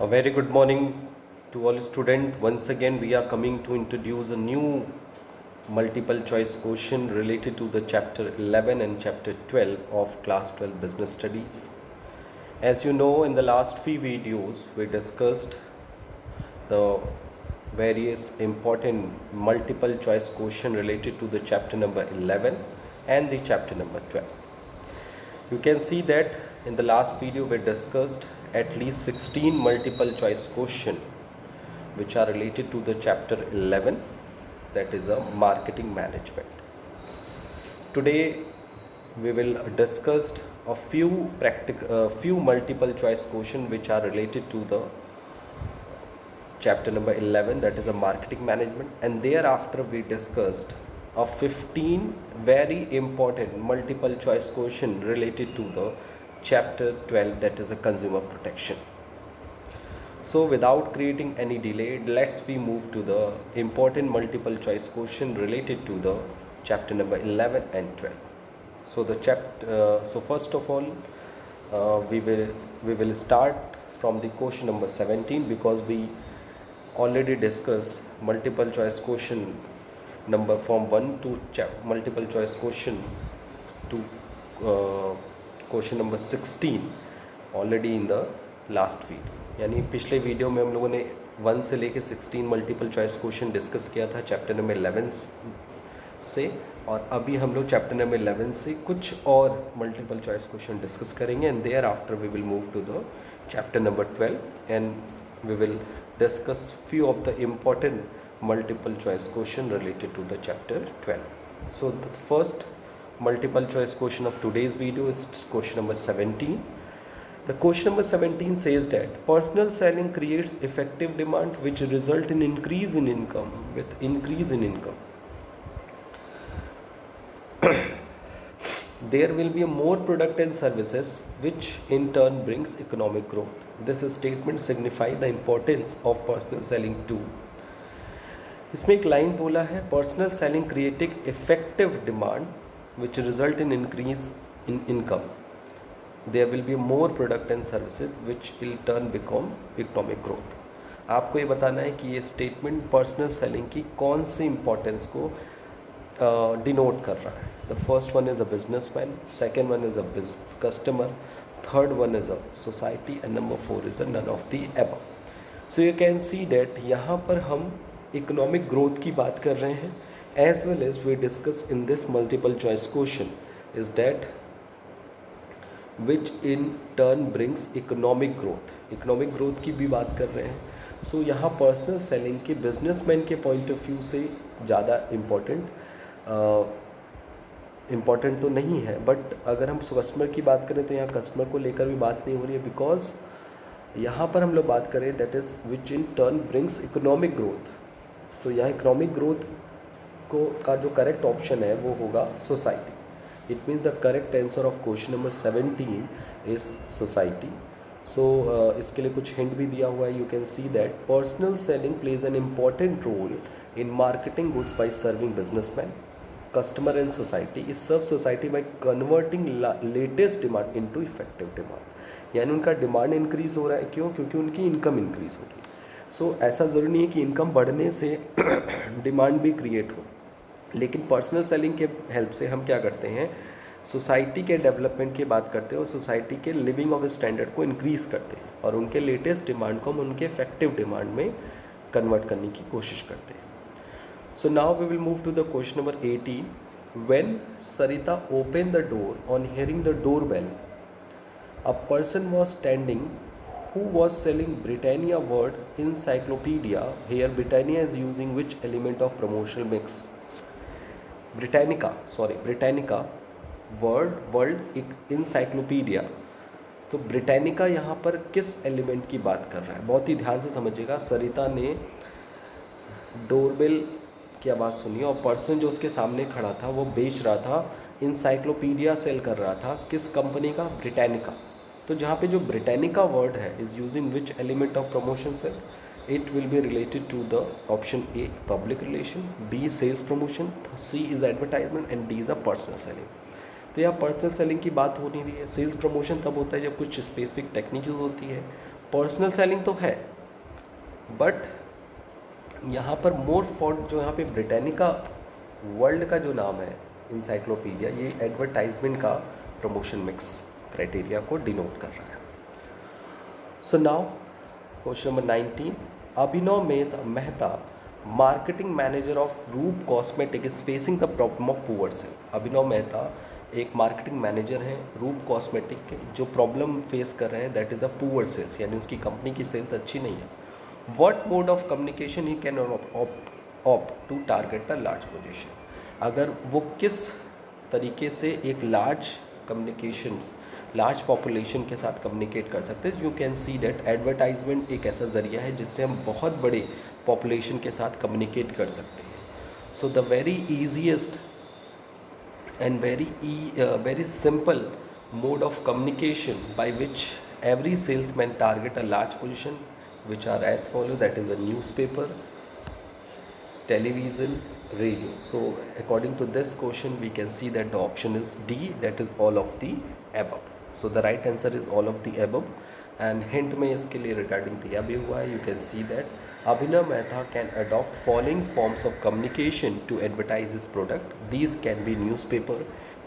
A very good morning to all students. Once again, we are coming to introduce a new multiple choice question related to the chapter 11 and chapter 12 of class 12 business studies. As you know, in the last few videos, we discussed the various important multiple choice question related to the chapter number 11 and the chapter number 12. You can see that in the last video we discussed at least 16 multiple choice question which are related to the chapter 11, that is a marketing management. Today we will discuss a few multiple choice question which are related to the chapter number 11, that is a marketing management, and thereafter we discussed a 15 very important multiple choice question related to the chapter 12, that is a consumer protection. So without creating any delay, let's we move to the important multiple choice question related to the chapter number 11 and 12. So first of all, we will start from the question number 17, because we already discussed multiple choice question number from 1 to multiple choice question to question number 16 already in the last video, यानी पिछले video में हम लोगों ने 1 से लेके 16 multiple choice question discuss किया था चैप्टर नंबर 11 से, और अभी हम लोग चैप्टर नंबर 11 से कुछ और मल्टीपल चॉइस क्वेश्चन डिस्कस करेंगे, and thereafter we will move to the chapter number 12 and we will discuss few of the important multiple choice question related to the chapter 12. So the first multiple choice question of today's video is question number 17. The question number 17 says that personal selling creates effective demand which result in increase in income. With increase in income, there will be more product and services which in turn brings economic growth. This statement signifies the importance of personal selling too. इसमें एक line बोला है, personal selling creating effective demand which result in increase in income, there will be more product and services which will turn become economic growth. आपको ये बताना है कि ये स्टेटमेंट पर्सनल सेलिंग की कौन सी इंपॉर्टेंस को डिनोट कर रहा है. The first one is a businessman, second one is a customer, third one is a society, and number 4 is a none of the above. So you can see that यहाँ पर हम economic growth की बात कर रहे हैं, as well as we discuss in this multiple choice question is that which in turn brings economic growth. Economic growth की भी बात कर रहे हैं. सो यहाँ पर्सनल सेलिंग के बिजनेसमैन के पॉइंट ऑफ व्यू से ज़्यादा इम्पॉर्टेंट तो नहीं है, बट अगर हम कस्टमर की बात करें तो यहाँ कस्टमर को लेकर भी बात नहीं हो रही है, बिकॉज यहाँ पर हम लोग बात करें that is which in turn brings economic growth. So यहाँ इकोनॉमिक ग्रोथ को का जो करेक्ट ऑप्शन है वो होगा society. It means the correct answer of question number 17 is society. So इसके लिए कुछ हिंट भी दिया हुआ है. You can see that personal selling plays an important role in marketing goods by serving businessmen, customer and society. It serves society by converting latest demand into effective demand. यानी उनका demand increase हो रहा है. क्यों? क्योंकि उनकी income increase हो रही है. सो ऐसा ज़रूरी नहीं है कि इनकम बढ़ने से डिमांड भी क्रिएट हो, लेकिन पर्सनल सेलिंग के हेल्प से हम क्या करते हैं, सोसाइटी के डेवलपमेंट की बात करते हैं और सोसाइटी के लिविंग ऑफ स्टैंडर्ड को इंक्रीज़ करते हैं, और उनके लेटेस्ट डिमांड को हम उनके इफेक्टिव डिमांड में कन्वर्ट करने की कोशिश करते हैं. So now we will move to the question number 18. When Sarita opened the door, on hearing the doorbell, a person was standing who was selling Britannia word encyclopedia. Here Britannia is using which element of promotional mix? Britannica world encyclopedia. तो Britannica यहाँ पर किस element की बात कर रहा है, बहुत ही ध्यान से समझिएगा. सरिता ने डोरबेल की आवाज़ सुनी और पर्सन जो उसके सामने खड़ा था वो बेच रहा था, इंसाइक्लोपीडिया सेल कर रहा था. किस कंपनी का? ब्रिटानिका. तो जहाँ पे जो ब्रिटानिका वर्ड है is using which element of promotion sale, it will be related to the option A public relation, B sales promotion, C is advertisement, and D is a personal selling. तो यहाँ personal selling की बात हो नहीं रही है. Sales promotion तब होता है जब कुछ स्पेसिफिक टेक्निक यूज होती है, पर्सनल सेलिंग तो है, बट यहाँ पर मोर फॉर जो यहाँ पे ब्रिटानिका वर्ल्ड का जो नाम है इंसाइक्लोपीडिया, ये एडवर्टाइजमेंट का प्रमोशन मिक्स क्राइटेरिया को डिनोट कर रहा है। So now question number 19, Abhinav Mehta marketing manager of Roop cosmetic is facing the problem of poor sale. Abhinav Mehta एक मार्केटिंग मैनेजर हैं रूप कॉस्मेटिक के, जो प्रॉब्लम फेस कर रहे हैं that is a poor sales, यानी उसकी कंपनी की सेल्स अच्छी नहीं है। What mode of communication he can opt to target a large position, अगर वो किस तरीके से एक लार्ज पॉपुलेशन के साथ कम्युनिकेट कर सकते हैं। You can see that advertisement एक ऐसा ज़रिया है जिससे हम बहुत बड़े पॉपुलेशन के साथ कम्युनिकेट कर सकते हैं। So the very easiest and very simple mode of communication by which every salesman target a large position, which are as follow, that is a newspaper, television, radio. So according to this question we can see that the option is D, that is all of the above. So the right answer is all of the above, and hint में इसके लिए regarding दिया भी हुआ है। You can see that Abhinav Mehta can adopt following forms of communication to advertise his product. These can be newspaper,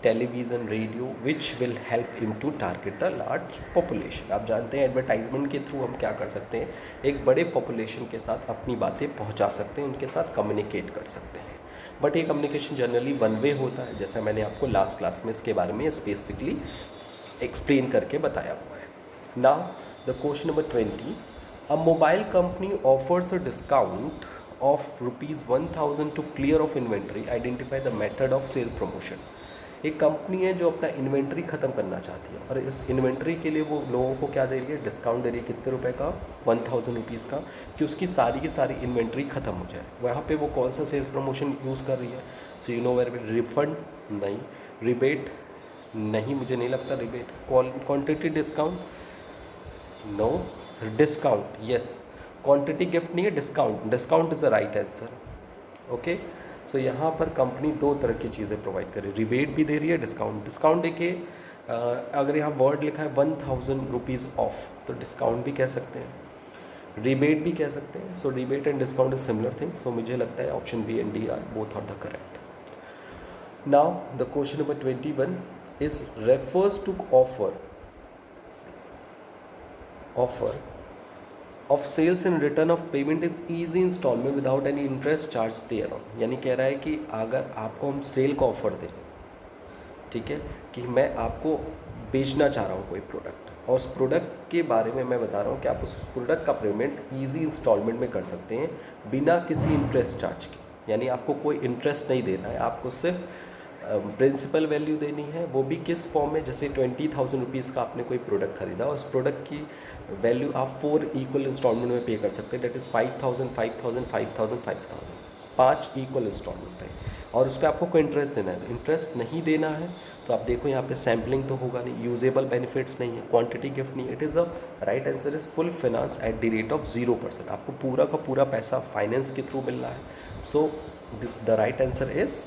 television, radio, which will help him to target the large population. आप जानते हैं advertisement के through हम क्या कर सकते हैं, एक बड़े पॉपुलेशन के साथ अपनी बातें पहुंचा सकते हैं, उनके साथ कम्युनिकेट कर सकते हैं। बट ये कम्युनिकेशन जनरली वन वे होता है, जैसा मैंने आपको लास्ट क्लास में इसके बारे में स्पेसिफिकली एक्सप्लेन करके बताया हुआ है। Now the question number 20, a mobile company offers a discount of ₹1000 to clear of inventory. Identify the method of sales promotion. एक कंपनी है जो अपना इन्वेंट्री ख़त्म करना चाहती है और इस इन्वेंट्री के लिए वो लोगों को क्या दे रही है, डिस्काउंट दे रही है। कितने रुपए का, 1000 रुपीज़ का, कि उसकी सारी की सारी इन्वेंट्री ख़त्म हो जाए। वहाँ पे वो कौन सा सेल्स प्रमोशन यूज़ कर रही है? So you know where refund नहीं, रिबेट नहीं, मुझे नहीं लगता rebate, quantity discount no, discount yes, quantity gift नहीं है, discount is the right answer. Okay, so यहाँ पर कंपनी दो तरह की चीज़ें प्रोवाइड कर रही है, रिबेट भी दे रही है, डिस्काउंट देखिए अगर यहाँ वर्ड लिखा है 1000 रुपीज़ ऑफ, तो डिस्काउंट भी कह सकते हैं, रिबेट भी कह सकते हैं। So rebate and discount is similar thing. So मुझे लगता है option B and D are both are the correct. Now the question number 21 is refers to offer of sales in return of payment is easy installment without any interest charge there on. यानी कह रहा है कि अगर आपको हम cell का offer दें, ठीक है, कि मैं आपको बेचना चाह रहा हूँ कोई प्रोडक्ट और उस प्रोडक्ट के बारे में मैं बता रहा हूँ कि आप उस प्रोडक्ट का पेमेंट ईजी इंस्टॉलमेंट में कर सकते हैं बिना किसी इंटरेस्ट चार्ज के। यानी आपको कोई इंटरेस्ट नहीं देना है, आपको सिर्फ प्रिंसिपल वैल्यू देनी है, वो भी किस फॉर्म में, जैसे 20,000 रुपीज़ का आपने कोई प्रोडक्ट खरीदा, उस प्रोडक्ट की वैल्यू आप 4 इक्वल इंस्टॉलमेंट में पे कर सकते हैं, डेट इज़ 5000, 5000, 5000, 5000, 5 इक्वल इंस्टॉलमेंट पे, और उस पर आपको कोई इंटरेस्ट देना है। इंटरेस्ट नहीं देना है तो आप देखो यहाँ पे सैम्पलिंग तो होगा नहीं, यूजेबल बेनिफिट्स नहीं है, क्वांटिटी गिफ्ट नहीं है। It is a right answer is full finance at the rate of 0%। आपको पूरा का पूरा पैसा फाइनेंस के थ्रू मिल रहा है। So this the right answer is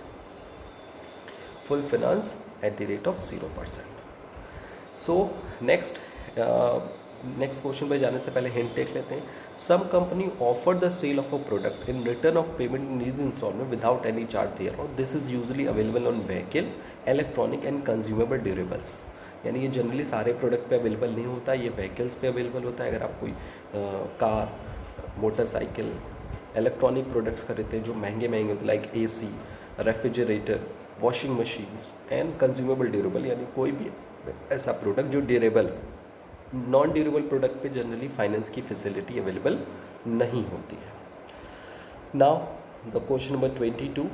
full finance at the rate of 0%. So next question पे जाने से पहले हिंट देख लेते हैं। Some company offer the sale of a product in return of payment in easy installment without any charge there और this is usually available on vehicle, electronic and consumable durables. यानी ये जनरली सारे product पे available नहीं होता, ये vehicles पे available होता है। अगर आप कोई कार, मोटरसाइकिल, इलेक्ट्रॉनिक प्रोडक्ट्स खरीदते हैं जो महंगे होते, like AC, refrigerator, washing machines and consumable durable, यानी कोई भी ऐसा प्रोडक्ट जो ड्यूरेबल, नॉन ड्यूरेबल प्रोडक्ट पे जनरली फाइनेंस की फैसिलिटी अवेलेबल नहीं होती है। Now the question number 22,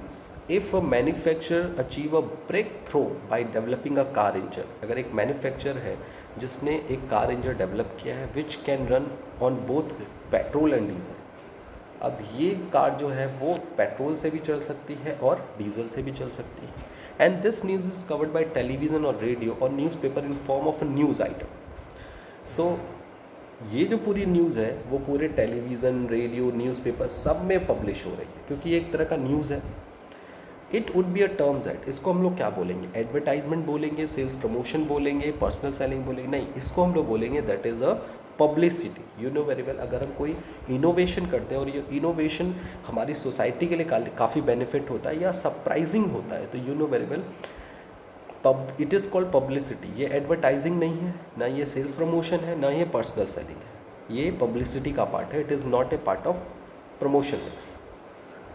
if a manufacturer achieve a breakthrough by developing a car engine, अगर एक मैन्युफैक्चरर है जिसने एक कार इंजन डेवलप किया है which can run on both petrol and diesel. अब ये कार जो है वो पेट्रोल से भी चल सकती है और डीजल से भी चल सकती है। And this news is covered by television और रेडियो और newspaper in form of a news item. So ये जो पूरी न्यूज़ है वो पूरे टेलीविज़न, रेडियो, न्यूज़पेपर सब में पब्लिश हो रही है क्योंकि ये एक तरह का न्यूज़ है। It would be a terms at, इसको हम लोग क्या बोलेंगे, एडवर्टाइजमेंट बोलेंगे, सेल्स प्रमोशन बोलेंगे, पर्सनल सेलिंग बोलेंगे, नहीं, इसको हम लोग बोलेंगे that is a publicity, you know very well, अगर हम कोई इनोवेशन करते हैं और ये इनोवेशन हमारी सोसाइटी के लिए काफ़ी बेनिफिट होता है या सरप्राइजिंग होता है, तो you know very well it is called publicity. ये एडवर्टाइजिंग नहीं है, ना ये सेल्स प्रमोशन है, ना ये पर्सनल सेलिंग है, ये पब्लिसिटी का पार्ट है। It is not a part of promotion mix,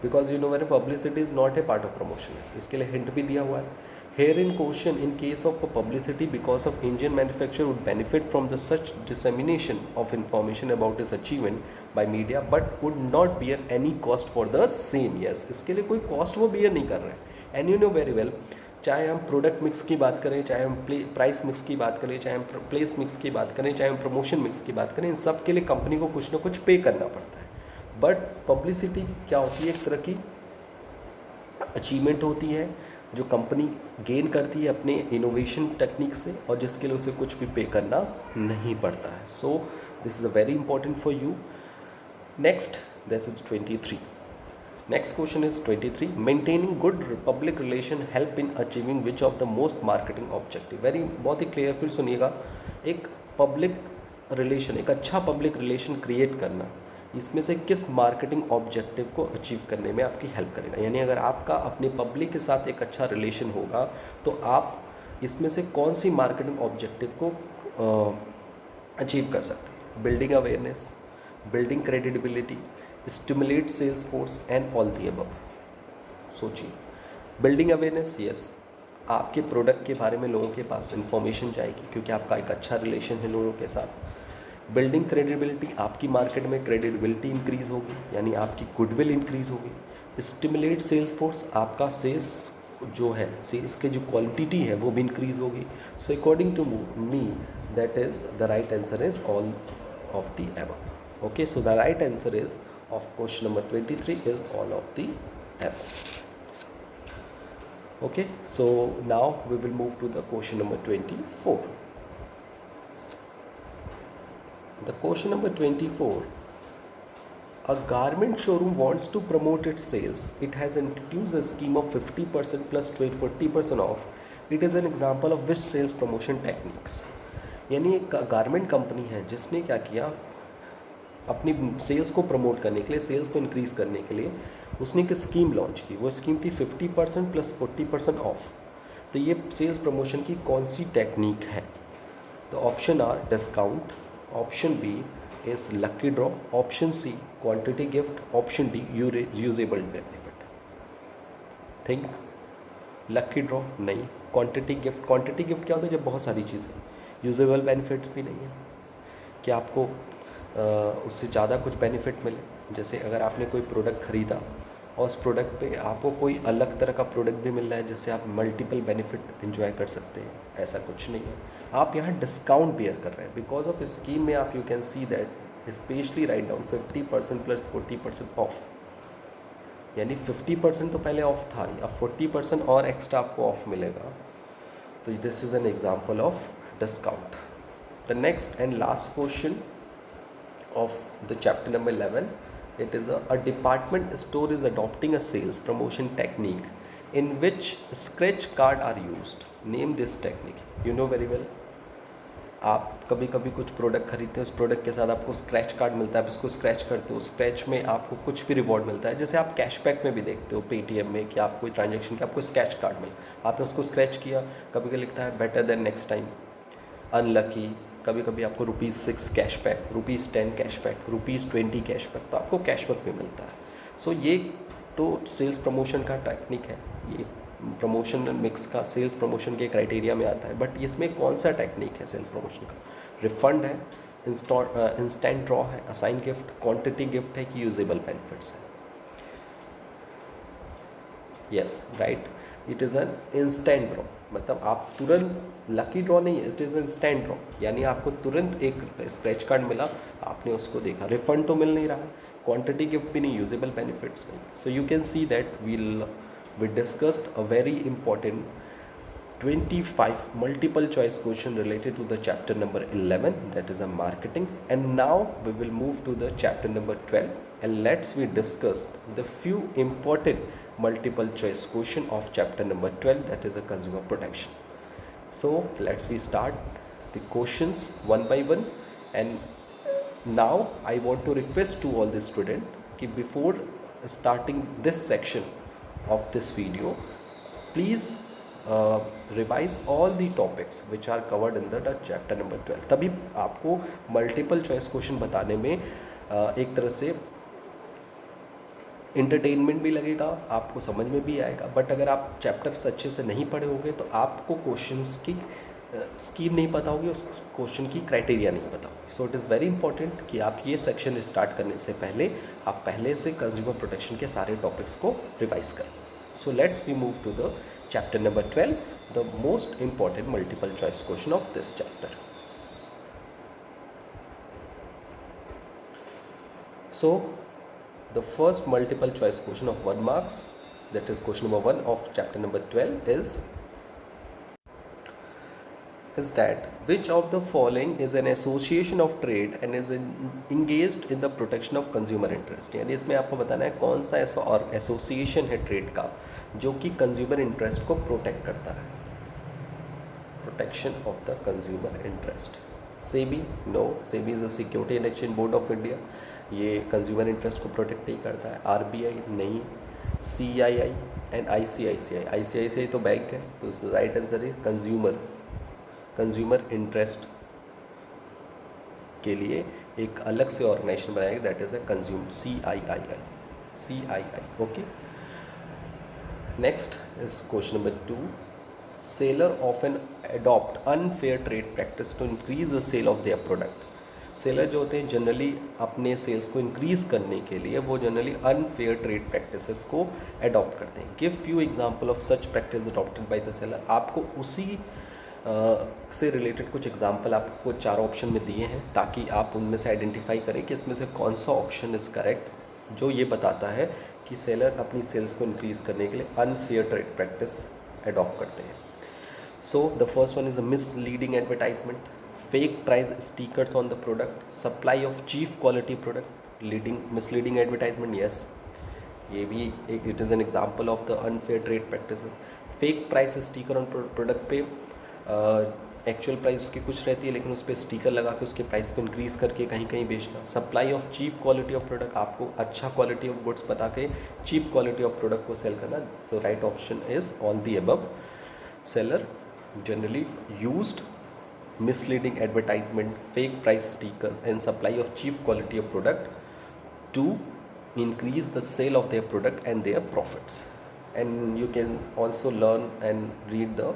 because you know very publicity is not a part of promotion mix. इसके लिए हिंट भी दिया हुआ है। Here in question, in case of publicity because of Indian manufacture would benefit from the such dissemination of information about his achievement by media but would not bear any cost for the same. Yes, इसके लिए कोई cost वो beer नहीं कर रहे हैं। And you know very well, चाहे हम प्रोडक्ट मिक्स की बात करें, चाहे हम प्राइस मिक्स की बात करें, चाहे हम प्लेस मिक्स की बात करें, चाहे हम प्रमोशन मिक्स की बात करें, इन सब के लिए कंपनी को कुछ ना कुछ पे करना पड़ता है। बट पब्लिसिटी क्या होती है, एक तरह की अचीवमेंट होती है जो कंपनी गेन करती है अपने इनोवेशन टेक्निक से, और जिसके लिए उसे कुछ भी पे करना नहीं पड़ता है। So this is a very important for you. Next, this is 23। Next question is 23, maintaining good public relation help in achieving which of the most marketing objective. Very, बहुत ही क्लियर, फिर सुनिएगा। एक पब्लिक रिलेशन, एक अच्छा public relation create करना, इसमें से किस मार्केटिंग ऑब्जेक्टिव को अचीव करने में आपकी हेल्प करेगा। यानी अगर आपका अपने पब्लिक के साथ एक अच्छा रिलेशन होगा तो आप इसमें से कौन सी मार्केटिंग ऑब्जेक्टिव को अचीव कर सकते हैं। Building awareness, building credibility, stimulate sales force and all the above. सोचिए, बिल्डिंग अवेयरनेस, यस, आपके प्रोडक्ट के बारे में लोगों के पास इंफॉर्मेशन जाएगी क्योंकि आपका एक अच्छा रिलेशन है लोगों के साथ। बिल्डिंग क्रेडिबिलिटी, आपकी मार्केट में क्रेडिबिलिटी इंक्रीज़ होगी, यानी आपकी गुडविल इंक्रीज़ होगी। स्टिमुलेट सेल्स फोर्स, आपका सेल्स जो है, सेल्स की जो क्वांटिटी है वो भी इंक्रीज़ होगी। So according to me that is the right answer is all of the above. Okay, so the right answer is of question number 23 is all of the above. Okay, so now we will move to the question number 24. The question number 24, a garment showroom wants to promote its sales. It has introduced a scheme of 50% plus 40% off. It is an example of which sales promotion techniques. यानी एक garment company है जिसने क्या किया, अपनी sales को promote करने के लिए, सेल्स को इंक्रीज़ करने के लिए उसने एक स्कीम लॉन्च की। वो स्कीम थी 50% प्लस 40% ऑफ। तो ये सेल्स प्रमोशन की कौन सी टेक्निक है। तो option R discount, option B is lucky draw, option C quantity gift, option D usable benefit. Think. Lucky draw नहीं, क्वांटिटी गिफ्ट, क्वांटिटी गिफ्ट क्या होता है, जब बहुत सारी चीज़ें। यूजेबल बेनिफिट्स भी नहीं है कि आपको उससे ज़्यादा कुछ बेनिफिट मिले। जैसे अगर आपने कोई प्रोडक्ट ख़रीदा और उस प्रोडक्ट पे आपको कोई अलग तरह का प्रोडक्ट भी मिल रहा है जिससे आप मल्टीपल बेनिफिट एंजॉय कर सकते हैं, ऐसा कुछ नहीं है। आप यहाँ डिस्काउंट बेयर कर रहे हैं बिकॉज ऑफ स्कीम में। आप you can see that specially write down 50% plus 40% of, यानी 50% तो पहले ऑफ था, अब 40% और एक्स्ट्रा आपको ऑफ मिलेगा। तो this is an example of discount. The next and last question of the chapter number 11, it is a department store is adopting a sales promotion technique in which scratch card are used. Name this technique. You know very well, आप कभी कभी कुछ product खरीदते हैं, उस product के साथ आपको स्क्रैच कार्ड मिलता है, आप इसको स्क्रैच करते हो, स्क्रैच में आपको कुछ भी रिवॉर्ड मिलता है। जैसे आप कैशबैक में भी देखते हो पेटीएम में कि आप कोई ट्रांजेक्शन के आपको स्क्रैच कार्ड मिला, आपने उसको स्क्रैच किया, कभी कभी लिखता है better than next time, unlucky, कभी कभी आपको ₹6 कैशबैक, ₹10 कैशबैक, ₹20 कैशबैक, तो आपको कैशबैक भी मिलता है। सो ये तो सेल्स प्रमोशन का टेक्निक है, ये प्रमोशन मिक्स का सेल्स प्रमोशन के क्राइटेरिया में आता है। बट इसमें कौन सा टेक्निक है सेल्स प्रमोशन का। रिफंड है, इंस्टेंट ड्रॉ है, असाइन गिफ्ट, क्वांटिटी गिफ्ट है कि यूजेबल बेनिफिट्स है। Yes right, it is an instant draw, मतलब आप तुरंत, लकी ड्रॉ नहीं है, इट इज़ इंस्टेंट ड्रॉ, यानी आपको तुरंत एक स्क्रैच कार्ड मिला, आपने उसको देखा, रिफंड तो मिल नहीं रहा है, क्वांटिटी गिफ्ट भी नहीं, यूजेबल बेनिफिट्स नहीं। सो you can see that we discussed a very important 25 multiple choice question related to the chapter number 11, that is a marketing. And now we will move to the chapter number 12 and we discuss the few important multiple choice question of chapter number 12, that is a consumer protection. So we start the questions one by one, and Now I want to request to all the student कि before starting this section of this video, please revise all the topics which are covered in the chapter number 12. तभी आपको multiple choice question बताने में एक तरह से entertainment भी लगेगा, आपको समझ में भी आएगा. बट अगर आप चैप्टर्स अच्छे से नहीं पढ़े होंगे तो आपको क्वेश्चंस की स्कीम नहीं पता होगी, उस क्वेश्चन की क्राइटेरिया नहीं पता होगी. So it is very important कि आप ये सेक्शन स्टार्ट करने से पहले आप पहले से कंज्यूमर प्रोटेक्शन के सारे टॉपिक्स को रिवाइज करें. So let's we move to the chapter number 12, the most important multiple choice question of this chapter. So the first multiple choice question of 1 marks, that is question number 1 of chapter number 12, is that which of the following is an association of trade and is engaged in the protection of consumer interest. यानी इसमें आपको बताना है कौन सा ऐसा और association है ट्रेड का जो कि कंज्यूमर इंटरेस्ट को प्रोटेक्ट करता है. Protection of the consumer interest. SEBI, no, SEBI is the security and exchange board of India, ये कंज्यूमर इंटरेस्ट को प्रोटेक्ट नहीं करता है. आरबीआई नहीं. सीआईआई एंड आईसीआईसीआई, आईसीआईसीआई तो बैंक है, तो right answer is consumer interest के लिए एक अलग से ऑर्गेनाइजेशन बनाएगी, that is a consume CII. Okay. Next is question number 2. Seller often adopt unfair trade practice to increase the sale of their product. Seller जो होते हैं जनरली अपने सेल्स को इंक्रीज़ करने के लिए वो जनरली अनफेयर ट्रेड प्रैक्टिसेस को अडॉप्ट करते हैं. Give few example of such practice adopted by the seller. आपको उसी से रिलेटेड कुछ एग्जांपल आपको 4 ऑप्शन में दिए हैं ताकि आप उनमें से आइडेंटिफाई करें कि इसमें से कौन सा ऑप्शन इज़ करेक्ट जो ये बताता है कि सेलर अपनी सेल्स को इंक्रीज़ करने के लिए अनफेयर ट्रेड प्रैक्टिस अडॉप्ट करते हैं. So the first one is a misleading advertisement, fake price stickers on the product, supply of cheap quality product, misleading advertisement. Yes, ये भी एक it is an example of the unfair trade practices. fake price sticker on product पे actual price उसकी कुछ रहती है लेकिन उस पर स्टिकर लगा के उसके प्राइस को इंक्रीज़ करके कहीं कहीं बेचना. Supply of cheap quality of product, आपको अच्छा क्वालिटी ऑफ गुड्स बता के चीप क्वालिटी ऑफ प्रोडक्ट को सेल करना. So right option is all the above. Seller generally used misleading advertisement, fake price stickers and supply of cheap quality of product to increase the sale of their product and their profits. And you can also learn and read the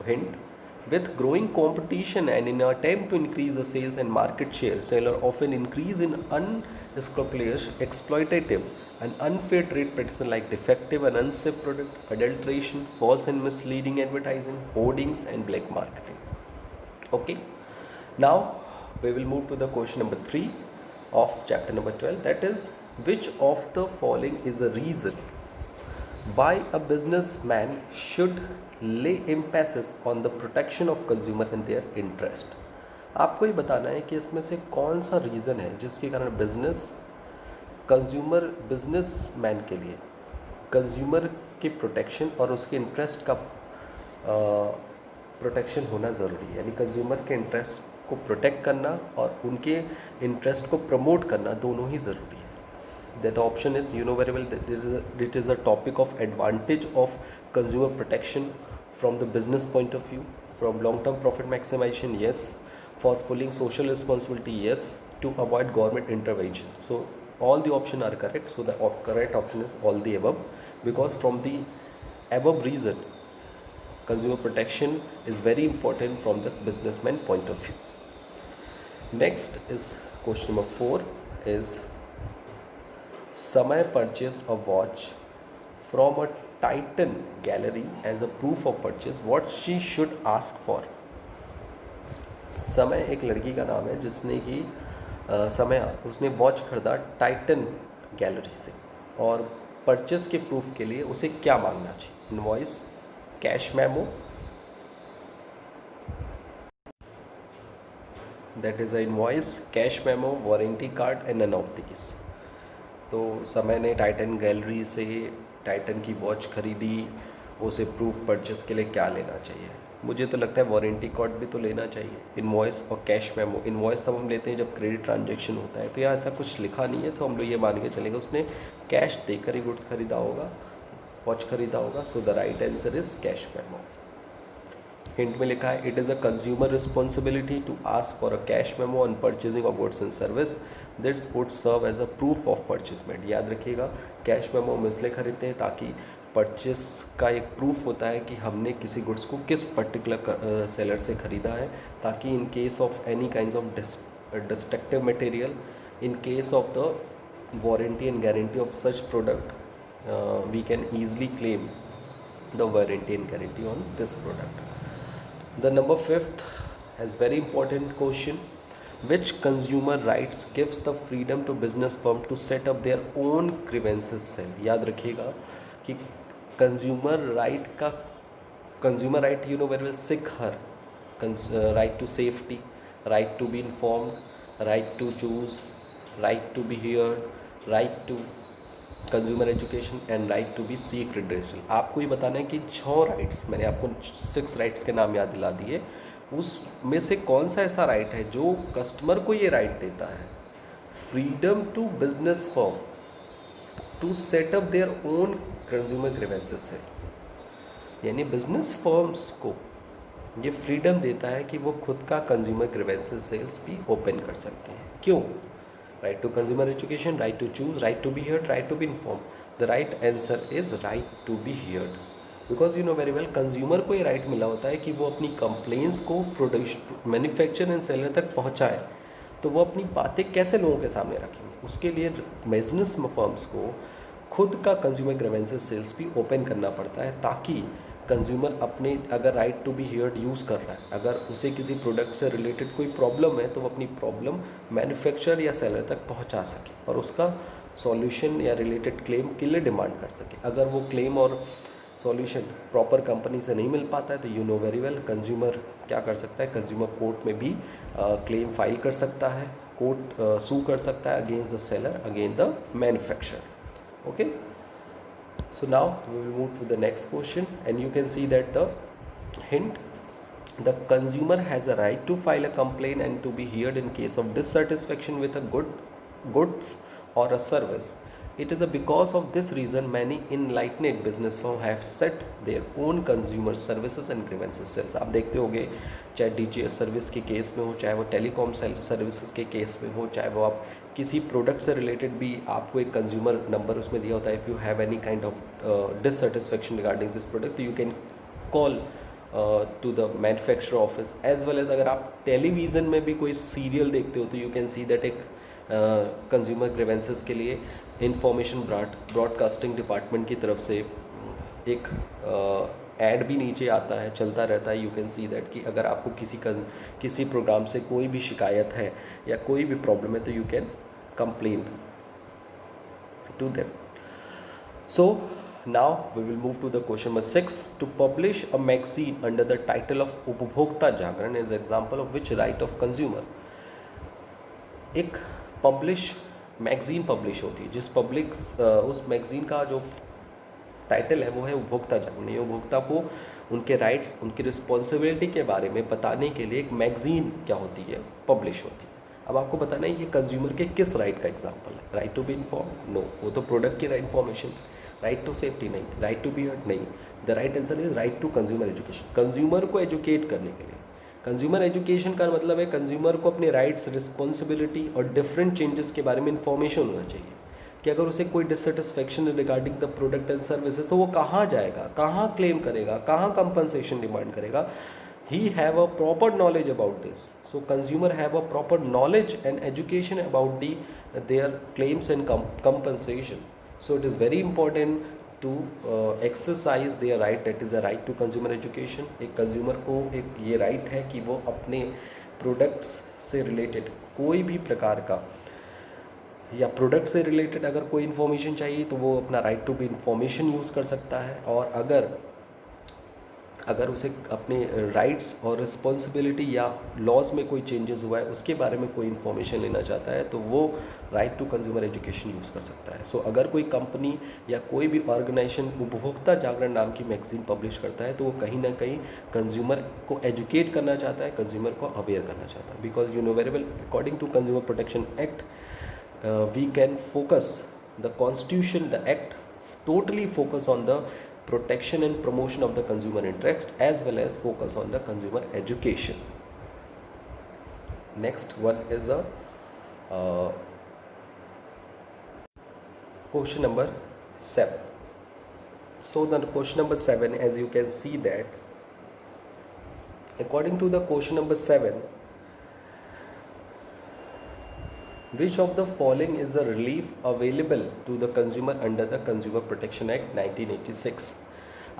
hint. With growing competition and in an attempt to increase the sales and market share, seller often increase in unscrupulous, exploitative and unfair trade practices like defective and unsafe product, adulteration, false and misleading advertising, hoardings and black marketing. Okay, now we will move to the question number 3 of chapter number 12, that is which of the following is a reason why a businessman should lay emphasis on the protection of consumer and their interest. आपको ये बताना है कि इसमें से कौन सा reason है जिसके कारण बिजनेसमैन के लिए कंज्यूमर के प्रोटेक्शन और उसके इंटरेस्ट का प्रोटेक्शन होना ज़रूरी है. यानी कंज्यूमर के इंटरेस्ट को प्रोटेक्ट करना और उनके इंटरेस्ट को प्रमोट करना दोनों ही ज़रूरी है. That option is, you know very well, that it is a topic of advantage of consumer protection from the business point of view, from long-term profit maximization, yes, for fulfilling social responsibility, yes, to avoid government intervention. So all the options are correct. So the correct option is all the above, because from the above reason consumer protection is very important from the businessman point of view. Next is question number 4 is Samay purchased a watch from a Titan gallery as a proof of purchase. What she should ask for? समय एक लड़की का नाम है जिसने कि उसने watch खरीदा टाइटन गैलरी से और परचेस के प्रूफ के लिए उसे क्या मांगना चाहिए? Invoice, cash memo, that is a invoice, cash memo, warranty card and none of these. तो समय ने टाइटन गैलरी से टाइटन की वॉच खरीदी, उसे प्रूफ परचेस के लिए क्या लेना चाहिए? मुझे तो लगता है वारंटी कार्ड भी तो लेना चाहिए, इनवॉइस और कैश मेमो। इनवॉइस तब हम लेते हैं जब क्रेडिट ट्रांजैक्शन होता है, तो यहाँ ऐसा कुछ लिखा नहीं है, तो हम लोग ये मान के चलेंगे उसने कैश देकर ही गुड्स खरीदा होगा, वॉच खरीदा होगा। So the right answer is cash memo. Hint में लिखा है it is a consumer responsibility to ask for a cash memo on purchasing of goods and service this would serve as a proof of purchasement. याद रखिएगा, cash memo हम इसलिए खरीदते हैं ताकि परचेस का एक प्रूफ होता है कि हमने किसी गुड्स को किस पर्टिकुलर सेलर से ख़रीदा है, ताकि in case of any kind of destructive material, in case of the warranty and guarantee of such product we can easily claim the warranty and guarantee on this product. The number 5th has very important question. Which consumer rights gives the freedom to business firm to set up their own grievances cell? याद रखिएगा कि consumer right का, consumer right you know very well, sick her, right to safety, right to be informed, right to choose, right to be heard, right to consumer education and right to be seek redressal. आपको ये बताना है कि 6 rights, मैंने आपको 6 rights के नाम याद दिला दिए, उसमें से कौन सा ऐसा राइट है जो कस्टमर को ये राइट देता है, freedom to business firm to set up their own consumer grievances cell. यानी बिजनेस फर्म्स को ये फ्रीडम देता है कि वो खुद का कंज्यूमर ग्रीवेंसेस सेल्स भी ओपन कर सकते हैं। क्यों? right to consumer education, right to choose, right to be heard, right to be informed. The right answer is right to be heard, because you know very well consumer को ये right मिला होता है कि वो अपनी कंप्लेंट्स को production manufacture and seller तक पहुंचाए, तो वो अपनी बातें कैसे लोगों के सामने रखेंगे। उसके लिए बिजनेस फर्म्स को खुद का कंज्यूमर ग्रीवेंसेस सेल्स भी ओपन करना पड़ता है, ताकि कंज्यूमर अपने, अगर right to be heard use कर रहा है, अगर उसे किसी प्रोडक्ट से रिलेटेड कोई प्रॉब्लम है, तो वो अपनी प्रॉब्लम मैन्युफैक्चरर या सेलर तक पहुंचा सके और उसका सॉल्यूशन या रिलेटेड क्लेम के लिए डिमांड कर सके। अगर वो क्लेम और सॉल्यूशन प्रॉपर कंपनी से नहीं मिल पाता है, तो you know very well consumer क्या कर सकता है, कंज्यूमर कोर्ट में भी क्लेम फाइल कर सकता है, कोर्ट सू कर सकता है against the seller, against the manufacturer. Okay, so now we will move to the next question, and you can see that the hint, the consumer has a right to file a complaint and to be heard in case of dissatisfaction with a goods or a service. It is because of this reason many enlightened business firms have set their own consumer services and grievances cells. आप देखते होंगे, चाहे DGS service के case में हो, चाहे वो telecom services के केस में हो, चाहे वो आप किसी प्रोडक्ट से रिलेटेड भी आपको एक कंज्यूमर नंबर उसमें दिया होता है। If you have any kind of dissatisfaction regarding this product, तो you can call to the manufacturer office. As well as अगर आप टेलीविज़न में भी कोई सीरियल देखते हो, तो यू कैन सी दैट एक कंज्यूमर ग्रीवेंसेस के लिए इंफॉर्मेशन ब्रॉडकास्टिंग डिपार्टमेंट की तरफ से एक ऐड भी नीचे आता है, चलता रहता है। यू कैन सी दैट कि अगर आपको किसी प्रोग्राम से कोई भी शिकायत है या कोई भी प्रॉब्लम है, तो you can complain to them. So now we will move to the question number 6. To publish a magazine under the title of उपभोक्ता जागरण is example of which right of consumer? एक मैगज़ीन पब्लिश होती है, जिस उस magazine का जो title है वो है उपभोक्ता जागरण। ये उपभोक्ता को उनके राइट्स, उनकी रिस्पॉन्सिबिलिटी के बारे में बताने के लिए एक मैगज़ीन क्या होती है, पब्लिश होती है। अब आपको बताना है ये कंज्यूमर के किस राइट का एग्जांपल है। Right to be inform, no, वो तो प्रोडक्ट की इन्फॉर्मेशन। राइट टू सेफ्टी, नहीं। राइट टू बी हर्ड, नहीं। The right answer is right to consumer education. Consumer को एजुकेट करने के लिए, कंज्यूमर एजुकेशन का मतलब है कंज्यूमर को अपने राइट्स, रिस्पॉन्सिबिलिटी और डिफरेंट चेंजेस के बारे में इन्फॉर्मेशन होना चाहिए कि अगर उसे कोई dissatisfaction regarding the product and services, तो वो कहाँ जाएगा, कहाँ क्लेम करेगा, कहाँ कंपनसेशन डिमांड करेगा। He have a proper knowledge about this. So consumer have a proper knowledge and education about their claims and compensation. So it is very important to exercise their right, that is a right to consumer education. एक consumer को एक ये right है कि वो अपने products से related कोई भी प्रकार का या प्रोडक्ट से रिलेटेड अगर कोई इन्फॉर्मेशन चाहिए, तो वो अपना right to be information use कर सकता है। और अगर अगर उसे अपने राइट्स और रिस्पॉन्सिबिलिटी या लॉज में कोई चेंजेस हुआ है उसके बारे में कोई इन्फॉर्मेशन लेना चाहता है तो वो right to consumer education use कर सकता है। सो अगर कोई कंपनी या कोई भी ऑर्गेनाइजेशन उपभोक्ता जागरण नाम की मैगजीन पब्लिश करता है तो वो कहीं ना कहीं कंज्यूमर को एजुकेट करना चाहता है, कंज्यूमर को अवेयर करना चाहता है। Because you know very well according to consumer protection act we can focus the constitution, the act totally focus on the protection and promotion of the consumer interest as well as focus on the consumer education. Next one is a question number 7. So the question number 7, as you can see that according to the question number 7, which of the following is the relief available to the consumer under the Consumer Protection Act 1986?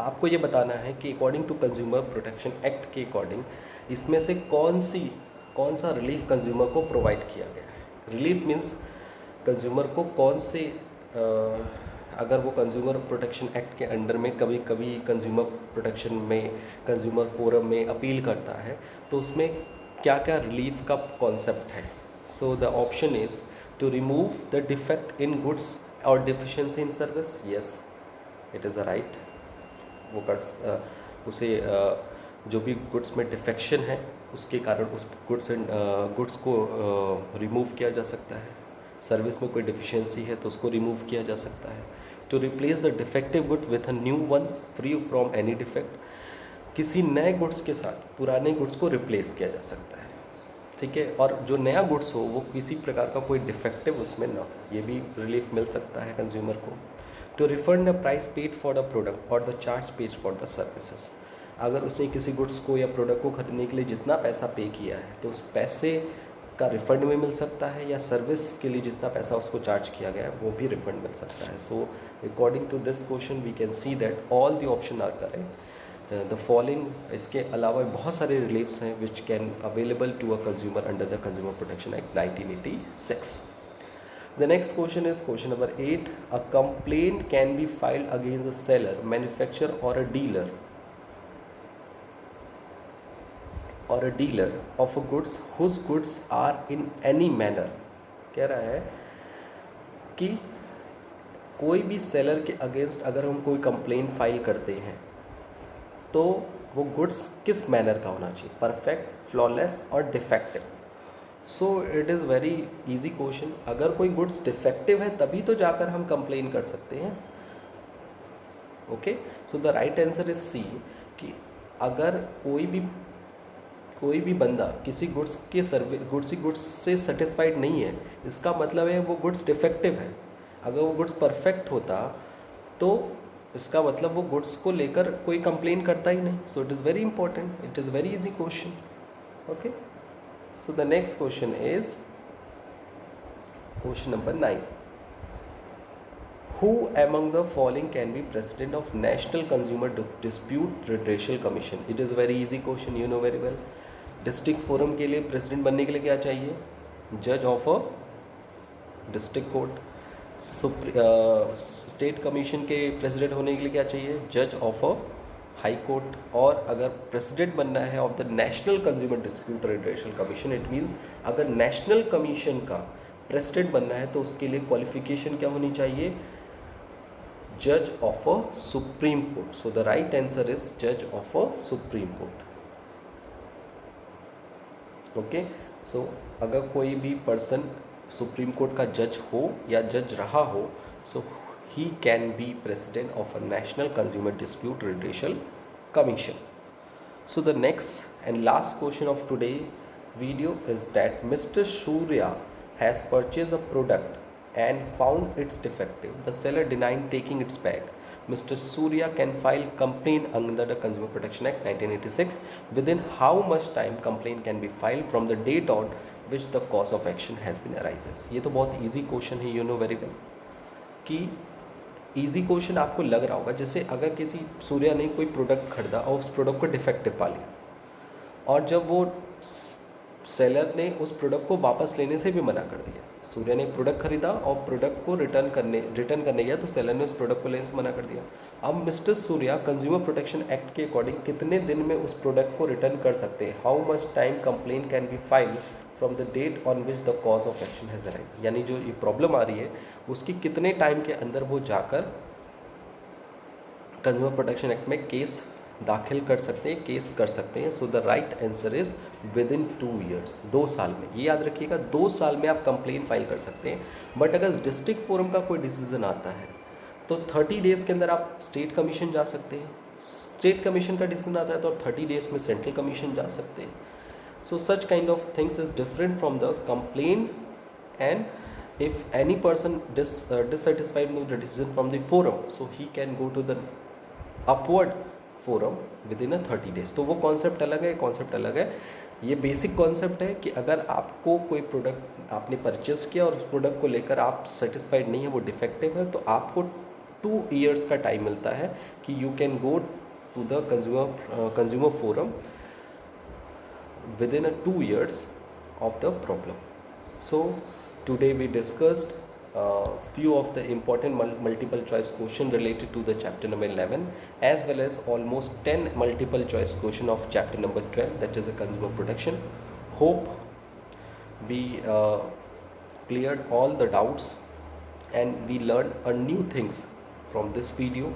आपको ये बताना है कि according to consumer protection act के according इसमें से कौन सा रिलीफ कंज्यूमर को प्रोवाइड किया गया है। रिलीफ मीन्स कंज्यूमर को कौन से अगर वो कंज्यूमर प्रोटेक्शन एक्ट के अंडर में कभी कभी कंज्यूमर प्रोटेक्शन में कंज्यूमर फोरम में अपील करता है तो उसमें क्या क्या रिलीफ का कॉन्सेप्ट है। So the option is to remove the defect in goods or deficiency in service. Yes, it is a right. वो उसे जो भी गुड्स में डिफेक्शन है उसके कारण उस गुड्स को रिमूव किया जा सकता है। सर्विस में कोई डिफिशियंसी है तो उसको रिमूव किया जा सकता है। To replace the defective good with a new one free from any defect, किसी नए गुड्स के साथ पुराने गुड्स को रिप्लेस किया जा सकता है। ठीक है, और जो नया गुड्स हो वो किसी प्रकार का कोई डिफेक्टिव उसमें ना हो, ये भी रिलीफ मिल सकता है कंज्यूमर को। To refund the price paid for the product और the charge paid for the services, अगर उसने किसी गुड्स को या प्रोडक्ट को खरीदने के लिए जितना पैसा पे किया है तो उस पैसे का रिफंड में मिल सकता है या सर्विस के लिए जितना पैसा उसको चार्ज किया गया है वो भी रिफंड मिल सकता है। So according to this question we can see that all the option are correct. The following, इसके अलावा बहुत सारे रिलीफ्स हैं which can available to a consumer under the consumer protection act 1986। The next question is question number 8, a complaint can be filed against the seller, manufacturer और a dealer of a goods whose goods are in any manner. कह रहा है कि कोई भी seller के against अगर हम कोई कंप्लेंट फाइल करते हैं तो वो गुड्स किस मैनर का होना चाहिए, परफेक्ट, फ्लॉलेस और defective. So it is very easy question. अगर कोई गुड्स डिफेक्टिव है तभी तो जाकर हम कंप्लेन कर सकते हैं। Okay, so the right answer is C, कि अगर कोई भी बंदा किसी गुड्स से सेटिस्फाइड नहीं है, इसका मतलब है वो गुड्स डिफेक्टिव है। अगर वो गुड्स परफेक्ट होता तो इसका मतलब वो गुड्स को लेकर कोई कंप्लेन करता ही नहीं। So it is very important, it is very easy question. Okay, so the next question is question number 9, who among the following can be president of National Consumer Dispute Redressal Commission? It is a very easy question, you know very well. District forum के लिए president बनने के लिए क्या चाहिए, जज of a district court. State commission के president होने के लिए क्या चाहिए, जज ऑफ अ हाई कोर्ट। और अगर प्रेसिडेंट बनना है of the national consumer dispute redressal commission, it means अगर नेशनल कमीशन का प्रेसिडेंट बनना है तो उसके लिए क्वालिफिकेशन क्या होनी चाहिए, जज of a supreme court. So the right answer is जज of a supreme court. Okay, so अगर कोई भी पर्सन सुप्रीम कोर्ट का जज हो या जज रहा हो, so he can be president of a national consumer dispute redressal commission. So the next and last question of today video is that Mr. Surya has purchased a product and found it's defective. The seller denied taking its back. Mr. Surya can file complaint under the Consumer Protection Act 1986. Within how much time complaint can be filed from the date on which the cause of action has been arises? ये तो बहुत easy question है, you know very well कि easy question आपको लग रहा होगा। जैसे अगर किसी सूर्या ने कोई प्रोडक्ट खरीदा और उस प्रोडक्ट को डिफेक्टिव पा लिया और जब वो सेलर ने उस प्रोडक्ट को वापस लेने से भी मना कर दिया, सूर्या ने एक प्रोडक्ट खरीदा और प्रोडक्ट को रिटर्न करने गया तो सेलर ने उस प्रोडक्ट को लेने से मना कर दिया, अब mister Surya consumer protection act के अकॉर्डिंग कितने दिन में उस प्रोडक्ट को रिटर्न कर सकते हैं? How much time complaint can be file from the date on which the cause of action has arise, यानी जो ये प्रॉब्लम आ रही है उसकी कितने टाइम के अंदर वो जाकर कंज्यूमर प्रोटेक्शन एक्ट में केस दाखिल कर सकते हैं, केस कर सकते हैं। सो the right answer is with in 2 years, 2 साल में। ये याद रखिएगा, 2 साल में आप कंप्लेन फाइल कर सकते हैं। बट अगर डिस्ट्रिक्ट फोरम का कोई डिसीजन आता है तो 30 डेज़ के अंदर आप स्टेट कमीशन जा सकते हैं। स्टेट कमीशन का डिसीजन आता है तो आप 30 डेज़ में सेंट्रल कमीशन जा सकते हैं। So such kind of things is different from the complain, and if any person dissatisfied with the decision from the forum, so he can go to the upward forum within a 30 days। तो वो concept अलग है, concept अलग है। ये basic concept है कि अगर आपको कोई प्रोडक्ट आपने परचेस किया और उस प्रोडक्ट को लेकर आप सेटिस्फाइड नहीं है, वो डिफेक्टिव है, तो आपको 2 ईयर्स का टाइम मिलता है कि you can go to the consumer forum within a 2 years of the problem। So today we discussed few of the important multiple choice question related to the chapter number 11, as well as almost 10 multiple choice question of chapter number 12, that is the consumer protection। Hope we cleared all the doubts and we learned a new things from this video।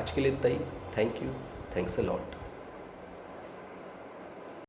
आज के लिए इतना ही। Thank you, thanks a lot.